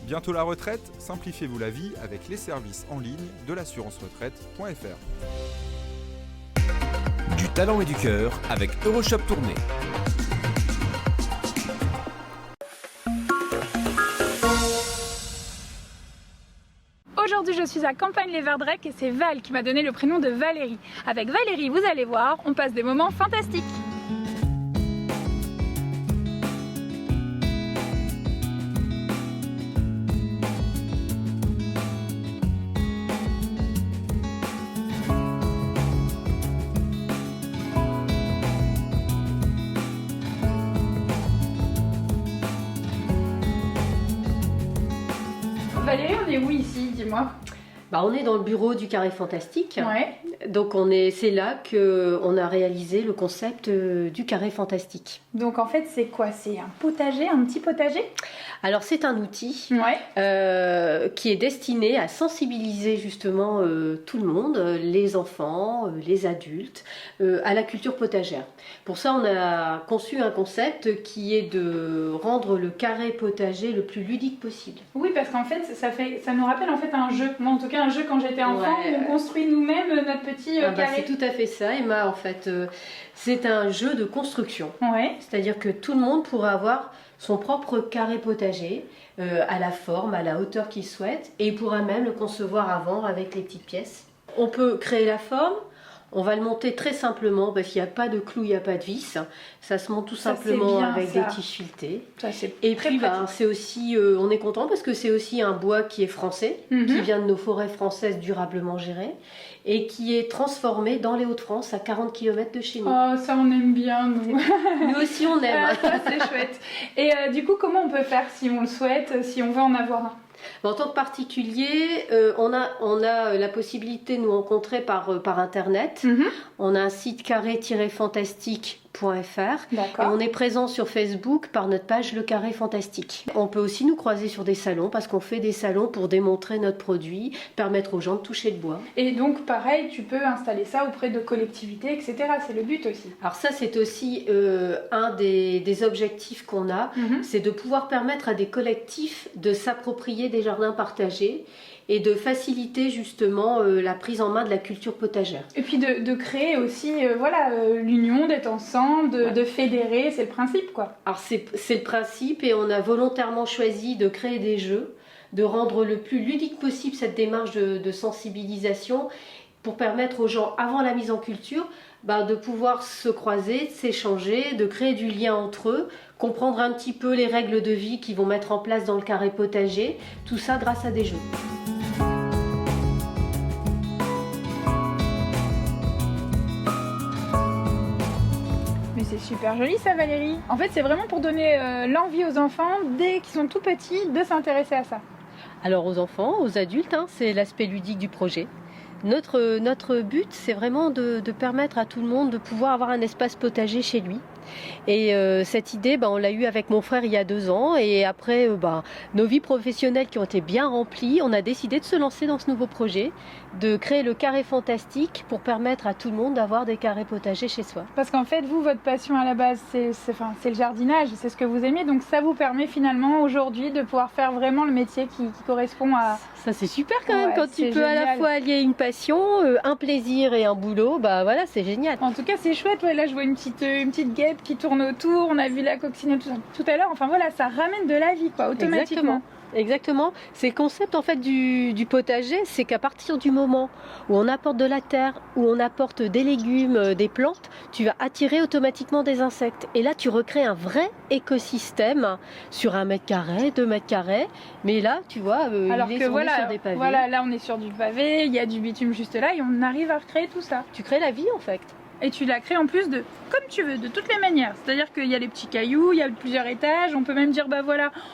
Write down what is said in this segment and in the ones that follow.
Bientôt la retraite, simplifiez-vous la vie avec les services en ligne de l'assurance-retraite.fr. Du talent et du cœur avec Euroshop Tournée. Aujourd'hui, je suis à Campagne-les-Verdrecq et c'est Val qui m'a donné le prénom de Valérie. Avec Valérie, vous allez voir, on passe des moments fantastiques. Valérie, on est où ici, dis-moi? On est dans le bureau du Carré Fantastique. Ouais. Donc c'est là qu'on a réalisé le concept du Carré Fantastique. Donc en fait, c'est quoi? C'est un potager, un petit potager? Alors c'est un outil Ouais. qui est destiné à sensibiliser justement tout le monde, les enfants, les adultes, à la culture potagère. Pour ça, on a conçu un concept qui est de rendre le carré potager le plus ludique possible. Oui, parce qu'en fait, ça nous rappelle en fait un jeu. Moi, en tout cas, un jeu quand j'étais enfant, Ouais. où on construit nous-mêmes notre petit carré. C'est tout à fait ça, Emma. En fait, c'est un jeu de construction. Ouais. C'est-à-dire que tout le monde pourra avoir son propre carré potager à la forme, à la hauteur qu'il souhaite, et il pourra même le concevoir avant avec les petites pièces. On peut créer la forme. On va le monter très simplement parce qu'il n'y a pas de clous, il n'y a pas de vis. Ça se monte tout simplement bien, avec ça. des tiges filetées. Ça, c'est Et très puis pratique. c'est aussi, on est content parce que c'est aussi un bois qui est français, qui vient de nos forêts françaises durablement gérées et qui est transformé dans les Hauts-de-France à 40 km de chez nous. Oh, ça on aime bien, nous. Nous aussi on aime. C'est chouette. Et du coup, comment on peut faire si on le souhaite, si on veut en avoir un? En tant que particulier, on a la possibilité de nous rencontrer par internet. On a un site carré-fantastique.fr et D'accord. on est présent sur Facebook par notre page Le Carré Fantastique. On peut aussi nous croiser sur des salons parce qu'on fait des salons pour démontrer notre produit, permettre aux gens de toucher le bois. Et donc, pareil, tu peux installer ça auprès de collectivités, etc. C'est le but aussi. Alors ça, c'est aussi un des objectifs qu'on a, c'est de pouvoir permettre à des collectifs de s'approprier des jardins partagés et de faciliter justement la prise en main de la culture potagère. Et puis de créer aussi l'union, d'être ensemble, de fédérer, c'est le principe quoi. Alors c'est le principe et on a volontairement choisi de créer des jeux, de rendre le plus ludique possible cette démarche de sensibilisation pour permettre aux gens, avant la mise en culture, de pouvoir se croiser, de s'échanger, de créer du lien entre eux, comprendre un petit peu les règles de vie qu'ils vont mettre en place dans le carré potager, tout ça grâce à des jeux. Mais c'est super joli ça Valérie. En fait c'est vraiment pour donner l'envie aux enfants, dès qu'ils sont tout petits, de s'intéresser à ça. Alors aux enfants, aux adultes, c'est l'aspect ludique du projet. Notre but, c'est vraiment de permettre à tout le monde de pouvoir avoir un espace potager chez lui. Et cette idée, on l'a eue avec mon frère il y a 2 ans. Et après nos vies professionnelles qui ont été bien remplies, on a décidé de se lancer dans ce nouveau projet, de créer le Carré Fantastique pour permettre à tout le monde d'avoir des carrés potagers chez soi. Parce qu'en fait vous, votre passion à la base, c'est le jardinage, c'est ce que vous aimez. Donc ça vous permet finalement aujourd'hui de pouvoir faire vraiment le métier qui correspond à... Ça c'est super quand même, quand tu peux à la génial. fois allier une passion, un plaisir et un boulot, voilà, c'est génial. En tout cas c'est chouette, là je vois une petite guêpe qui tourne autour, on a vu la coccinelle tout à l'heure, enfin voilà, ça ramène de la vie automatiquement. Exactement. C'est le concept en fait du potager, c'est qu'à partir du moment où on apporte de la terre, où on apporte des légumes, des plantes, tu vas attirer automatiquement des insectes. Et là, tu recrées un vrai écosystème sur 1 mètre carré, 2 mètres carrés. Mais là, tu vois, Alors on est que sur des pavés. voilà, là on est sur du pavé, il y a du bitume juste là et on arrive à recréer tout ça. Tu crées la vie en fait. Et tu la crées en plus comme tu veux, de toutes les manières. C'est-à-dire qu'il y a les petits cailloux, il y a plusieurs étages. On peut même dire,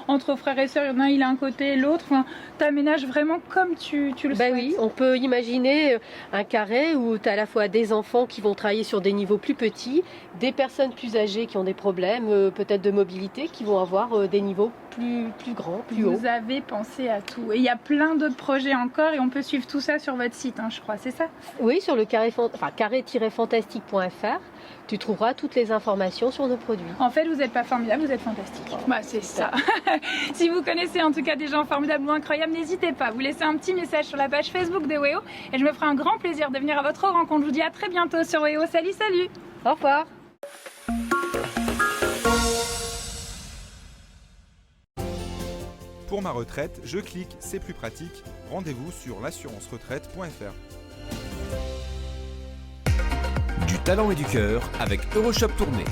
entre frères et sœurs, il y en a un, il a un côté, l'autre. Enfin, t'aménages vraiment comme tu le souhaites. Oui, on peut imaginer un carré où tu as à la fois des enfants qui vont travailler sur des niveaux plus petits, des personnes plus âgées qui ont des problèmes, peut-être de mobilité, qui vont avoir des niveaux plus grand, plus haut. Vous avez pensé à tout. Et il y a plein d'autres projets encore et on peut suivre tout ça sur votre site, je crois, c'est ça? Oui, sur le carré-fantastique.fr, tu trouveras toutes les informations sur nos produits. En fait, vous n'êtes pas formidable, vous êtes fantastique. Bah, c'est ça. Si vous connaissez en tout cas des gens formidables ou incroyables, n'hésitez pas à vous laisser un petit message sur la page Facebook de WEO et je me ferai un grand plaisir de venir à votre rencontre. Je vous dis à très bientôt sur WEO. Salut, salut! Au revoir! Pour ma retraite, je clique, c'est plus pratique. Rendez-vous sur l'assurance-retraite.fr. Du talent et du cœur avec Euroshop Tournai.